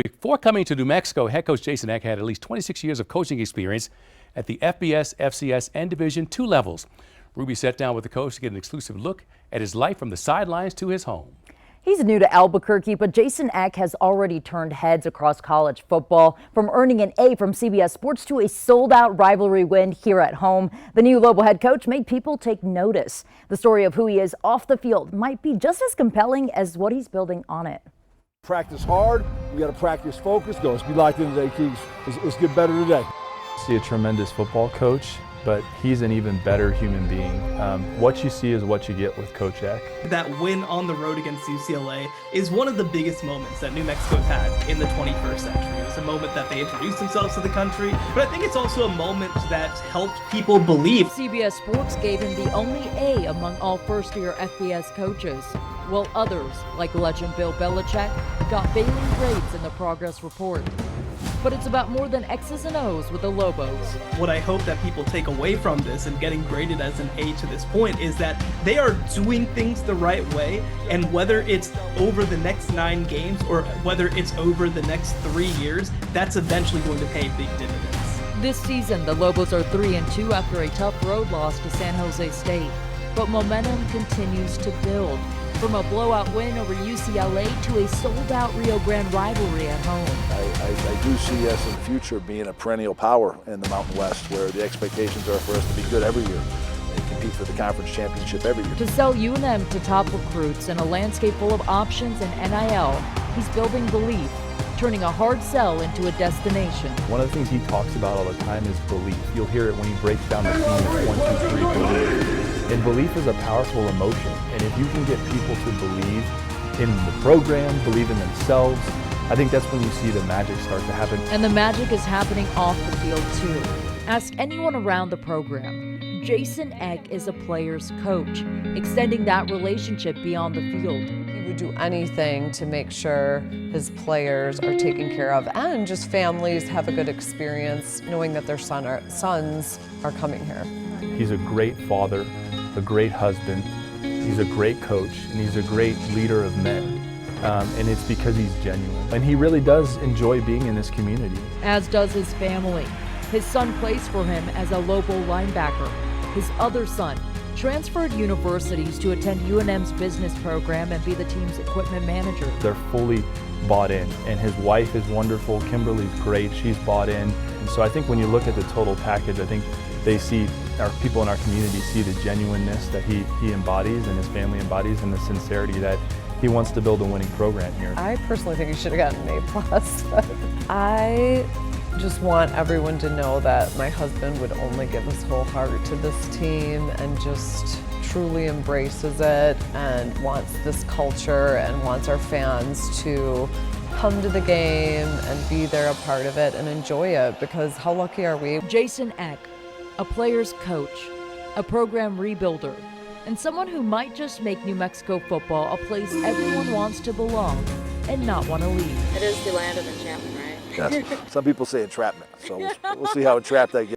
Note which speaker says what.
Speaker 1: Before coming to New Mexico, head coach Jason Eck had at least 26 years of coaching experience at the FBS, FCS, and Division II levels. Ruby sat down with the coach to get an exclusive look at his life from the sidelines to his home.
Speaker 2: He's new to Albuquerque, but Jason Eck has already turned heads across college football, from earning an A from CBS Sports to a sold-out rivalry win here at home. The new Lobo head coach made people take notice. The story of who he is off the field might be just as compelling as what he's building on it.
Speaker 3: Practice hard. We got to practice focus. Let's be locked in today, Keys. Let's get better today.
Speaker 4: See a tremendous football coach, but he's an even better human being. What you see is what you get with Coach Eck.
Speaker 5: That win on the road against UCLA is one of the biggest moments that New Mexico's had in the 21st century. It was a moment that they introduced themselves to the country, but I think it's also a moment that helped people believe.
Speaker 2: CBS Sports gave him the only A among all first-year FBS coaches, while others, like legend Bill Belichick, got failing grades in the progress report. But it's about more than X's and O's with the Lobos.
Speaker 5: What I hope that people take away from this and getting graded as an A to this point is that they are doing things the right way, and whether it's over the next 9 games or whether it's over the next 3 years, that's eventually going to pay big dividends.
Speaker 2: This season, the Lobos are 3-2 after a tough road loss to San Jose State. But momentum continues to build, from a blowout win over UCLA to a sold-out Rio Grande rivalry at home.
Speaker 3: I do see us in the future being a perennial power in the Mountain West, where the expectations are for us to be good every year and compete for the conference championship every year.
Speaker 2: To sell UNM to top recruits in a landscape full of options and NIL, he's building belief, turning a hard sell into a destination.
Speaker 4: One of the things he talks about all the time is belief. You'll hear it when he breaks down the theme of 1, 2, 3, believe. And belief is a powerful emotion. And if you can get people to believe in the program, believe in themselves, I think that's when you see the magic start to happen.
Speaker 2: And the magic is happening off the field too. Ask anyone around the program. Jason Eck is a player's coach, extending that relationship beyond the field.
Speaker 6: He would do anything to make sure his players are taken care of and just families have a good experience knowing that their sons are coming here.
Speaker 4: He's a great father, a great husband, he's a great coach, and he's a great leader of men. And it's because he's genuine. And he really does enjoy being in this community.
Speaker 2: As does his family. His son plays for him as a Lobo linebacker. His other son transferred universities to attend UNM's business program and be the team's equipment manager.
Speaker 4: They're fully bought in, and his wife is wonderful. Kimberly's great, she's bought in. And so I think when you look at the total package, I think they see, our people in our community see the genuineness that he embodies and his family embodies, and the sincerity that he wants to build a winning program here.
Speaker 6: I personally think he should have gotten an A+. I just want everyone to know that my husband would only give his whole heart to this team and just truly embraces it and wants this culture and wants our fans to come to the game and be there a part of it and enjoy it, because how lucky are we?
Speaker 2: Jason Eck, a player's coach, a program rebuilder, and someone who might just make New Mexico football a place everyone wants to belong and not want to leave.
Speaker 7: It is the land of enchantment, right?
Speaker 3: Yes. Some people say entrapment, so we'll see how entrapped I get.